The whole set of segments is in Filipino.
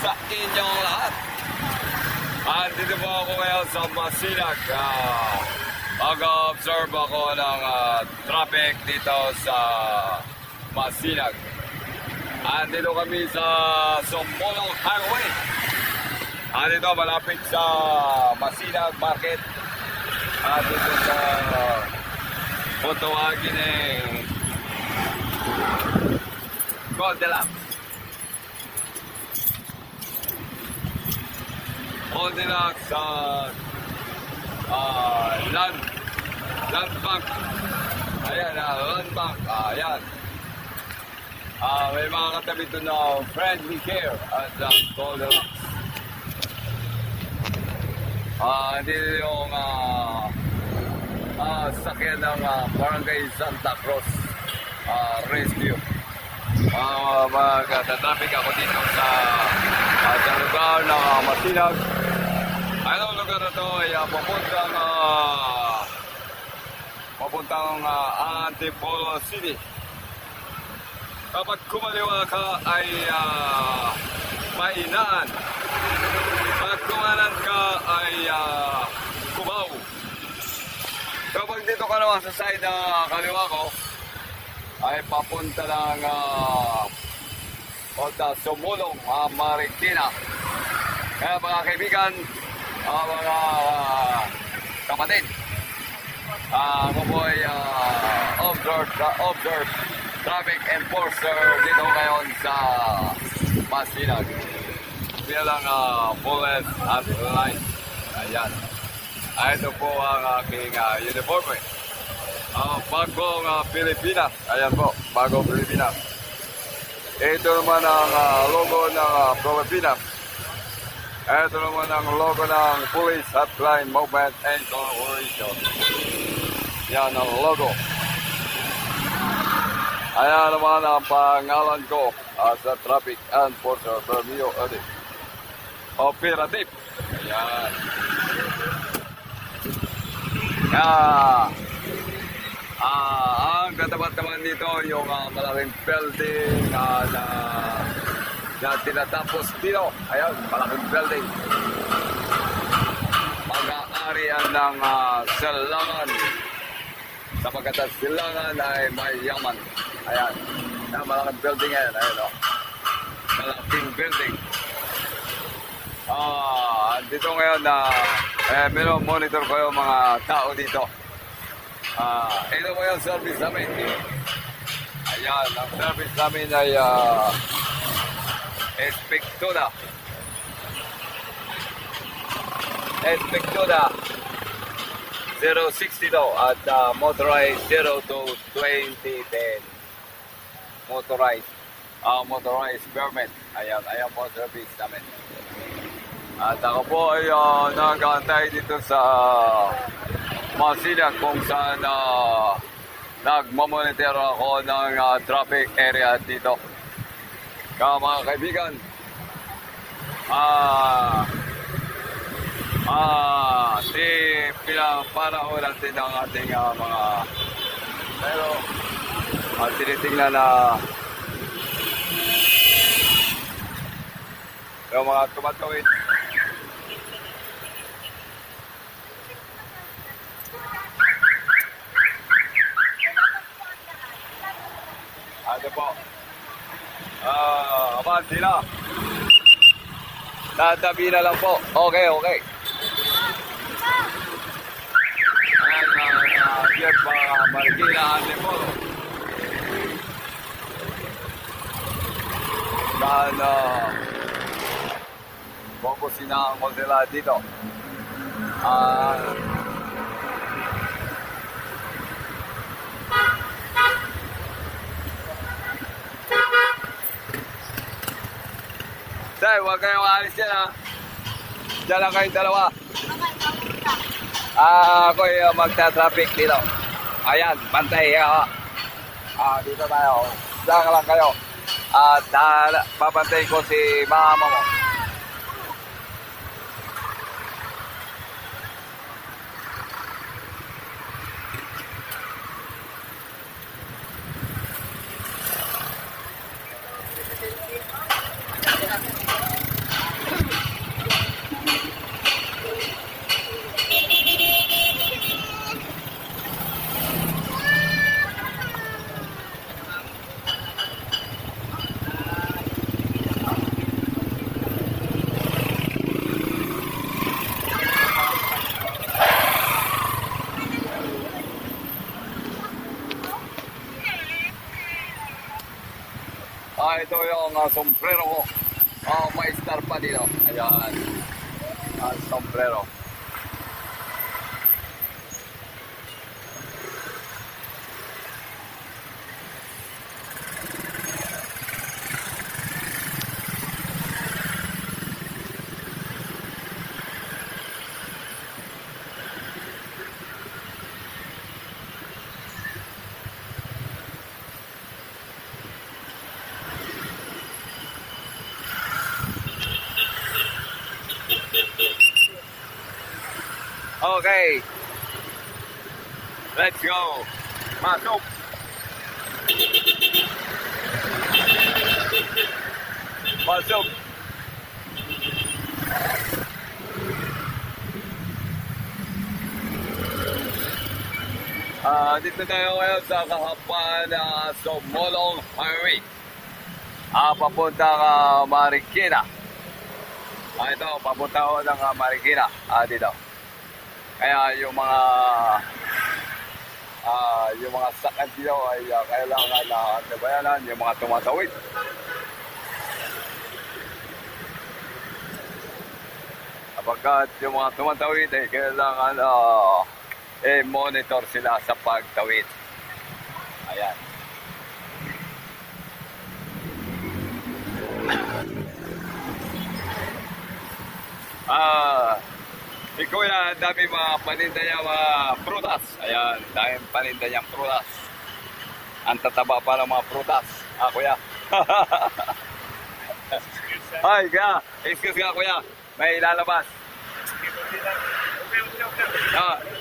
sa inyong lahat. Andito po ako ngayon sa Masinag. Mag-observe ako ng traffic dito sa Masinag. Andito kami sa Sumulong Highway. Andito malapit sa Masinag Market. Andito sa Putuwagin Goldilocks. Goldilocks Land Bank. Ayan, Land Bank. Ayan. May mga katabi doon na Friendly Care at Goldilocks. Dito yung sakyan ng Barangay Santa Cruz Rescue. Magta-traffic ako dito sa lugar ng Masinag. Ang lugar na ito ay papuntang Antipolo City. Kapag kumaliwa ka ay Mainaan. Pag kumanan ka ay Cubao. Kapag dito ka naman sa side na kaliwa ko ay papunta ng Sumulong, Marikina. Kaya mga kaibigan, mga kapatid, ako po ay observe traffic enforcer dito ngayon sa Masinag. Bilang police at line. Ayan. Ito po ang aking uniforme. Bagong Pilipinas. Ayan po, bagong Pilipinas. Ito naman ang logo ng Pilipinas. Ito naman ang logo ng Police Hotline Movement and Corporation. Yan ang logo. Ayan naman ang pangalan ko as a traffic enforcer Bermeo Operative. Ayan. Ang katapat naman dito yung malaking building na tinatapos dito. Ayan, malaking building. Mag-aarian ng Silangan. Sapagkat ang Silangan ay mayaman. Ayan, malaking building yan. Ayan o. Malaking building. Dito ngayon meron monitor ko yung mga tao dito. Ito po yung service namin. Ayan, ang service namin ay Espectoda 062 at motorized 02-2010 motorized permit. Ayan po service namin. At ako po ay nag-aantay dito sa Masinag kung saan nagmamonitor ako ng traffic area dito. Kaya mga kaibigan, pinapanahon natin ang ating mga pero tinitingnan na yung mga tumatawid. Ano po? Abante na. Tatabi na lang po. Okay. Ayan, Jeff, Marikina, Antipolo. Saan, focusin na ang sila dito. Tay, huwag kayong alis dyan ha. Diyan lang kayong dalawa. Ako ay magta-traffic dito. Ayan, bantay ha. Dito tayo. Diyan lang kayo. At papantay ko si mama mo. Ito yung sombrero ko. May star pa dito. Ayan. Sombrero. Okay. Let's go. Masok. Pasok. Dito tayo ngayon sa kahapan na Somolong Highway. Papunta ka Marikina. Ito, papunta ko ng Marikina. Dito. Kaya yung mga sakad dito ay kailangan na nabayanan, yung mga tumatawid. Kapagkat yung mga tumatawid ay kailangan monitor sila sa pagtawid. Ayan. Si Kuya, dami mga paninda niya mga prutas. Ayan, dami paninda niyang prutas. Ang tataba pa ng mga prutas. Kuya. Ay, Kuya. Excuse ka, Kuya. May lalabas.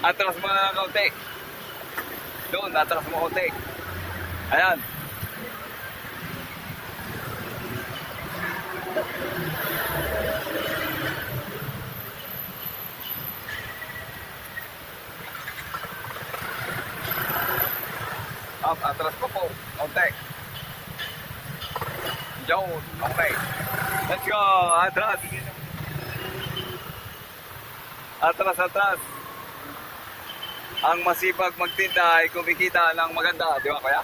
Atras mo na ng kaunti. Doon, atras mo kaunti. Ayan. Atras ko po. Kaunti. Down. Okay. Let's go. Atras. Atras, atras. Ang masipag magtinda ay kumikita ng maganda. Di ba, Kuya?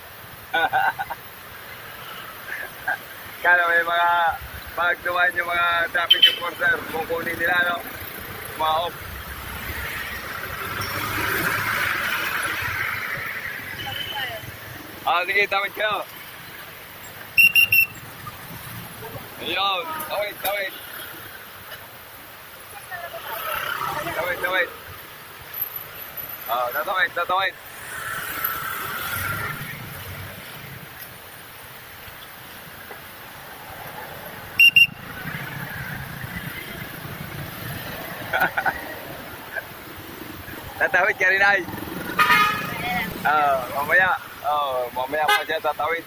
Kaya may mga pag dumaan yung mga traffic enforcer, kukunin nila, no? Mga off. Sige, tawid kayo. Ayun, tawid, tawid. Tawid, tawid. Tatawid, tatawid. Tatawid ka rin ay. Mamaya. Mamaya pa siya tatawid.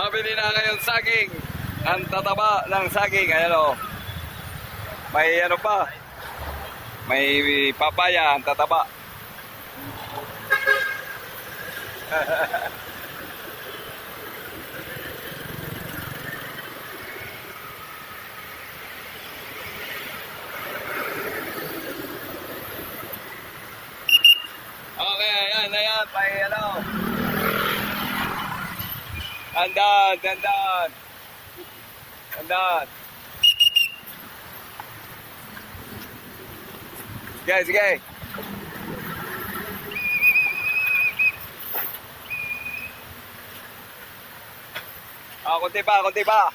Bili na ngayon saging. Ang tataba ng saging. Ayan o. May ano pa. May papaya. Ang tataba. Okay, ayan, ayan. May ano. Andan, andan. Andan. Sige, sige. Kunti pa, kunti pa.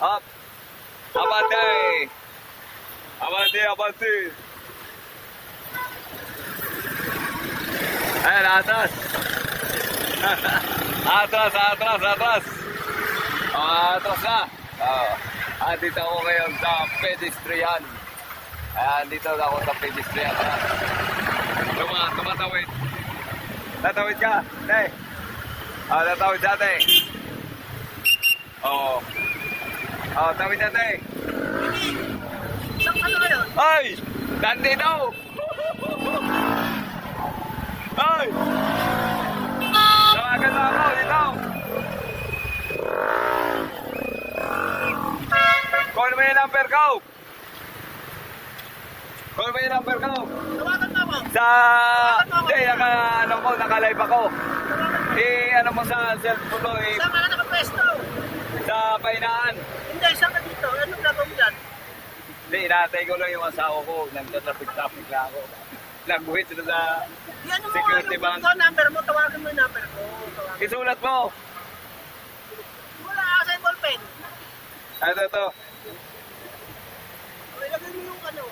Up. Abante. Abante, abante. Ayan, atas. Atras, atras, atras. Atras na. Dito ako ngayon sa pedestrian. Ayan, dito ako sa pedestrian. Tumatawid. Tatawid ka, te. Tatawid siya, te. Tawid siya, te. Ay! Nandito! Ay! Tawagan na ako dito! Call mo yung number ko! Call mo yung number ko! Tawagan mo ako. Sa... Hindi, ano ko, naka-live ako. Ano mo sa cellphone mo, Saan ka na nakapwesto? sa painaan. Hindi, saan ka dito? Anong ginagawa mo dyan? Hindi, inaantay ko lang yung asawa ko. Nagtatraffic-traffic lang ako. Nagbuhit sila sa Yan mo security yung bank. number mo, tawagin mo yung number ko. Tawagin. Isulat mo. Wala ka sa ballpen. Ito. Ilagay mo yung ano.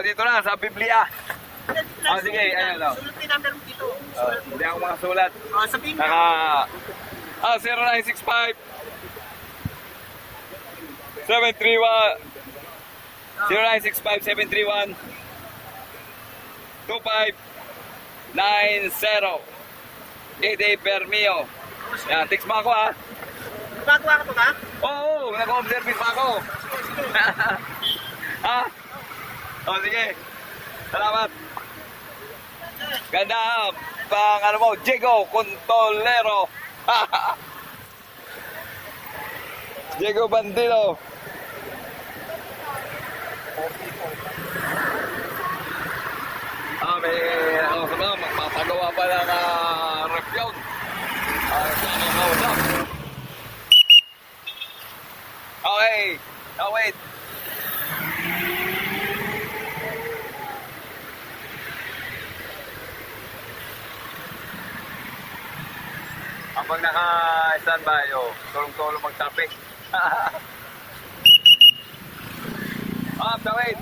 Dito na, sa Biblia. Sige, ayan lang. Sulat yung number mo dito. Hindi ako makasulat. Sabihin mo. Naka... 0965 731 0965 731 2590 Ede Permio. Yan, text mo ako ha. Gumagawa ka pa ba? Oo, nag-home service pa ako. Ha? Sige. Salamat. Ganda pang ano mo, Diego Contolero. Diego Bandilo. May magpapagawa pa ng ref yun. Okay. Oh, wait. Habang naka-standby, tulong-tulong mag-topic. Wait.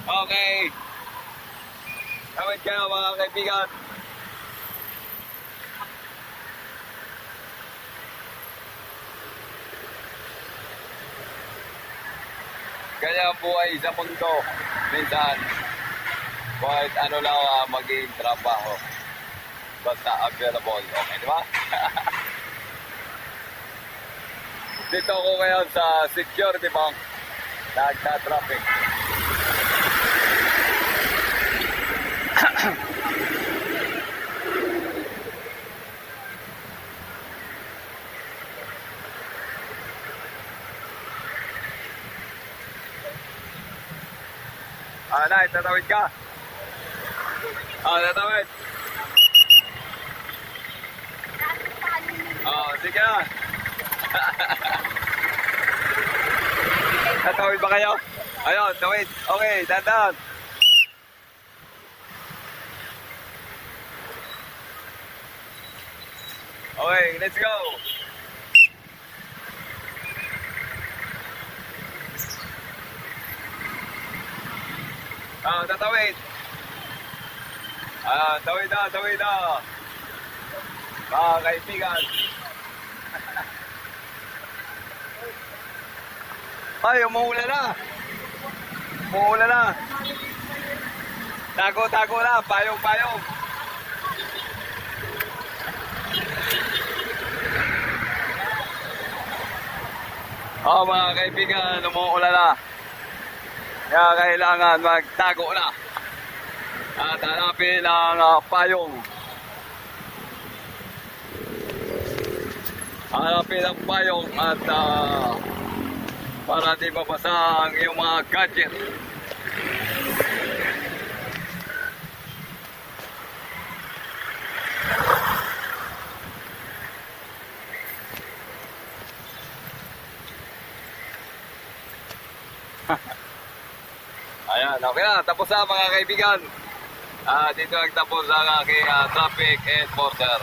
Okay. Wait kayo mga kaibigan. Kaya ang buhay sa mundo, minsan, kahit ano lang maging trabaho, basta available, okay, di ba? Dito ako ngayon sa security bank, nagta-traffic. Nay, tatawid ka? Tatawid. Sige na. Tatawid ba kayo? Ayun, tawid. Okay, dandan. Okay, let's go. Tatawid. Tawid na. Mga kaibigan. Ay, umuulan na. Tago na, payong. Mga kaibigan, umuulan na. Kaya kailangan magtago na. At hanapin ang payong. Hanapin ang payong at para di mabasa ang iyong mga gadget. Ayan, okay na. Tapos na mga kaibigan. Dito nagtapos ang aking traffic enforcer.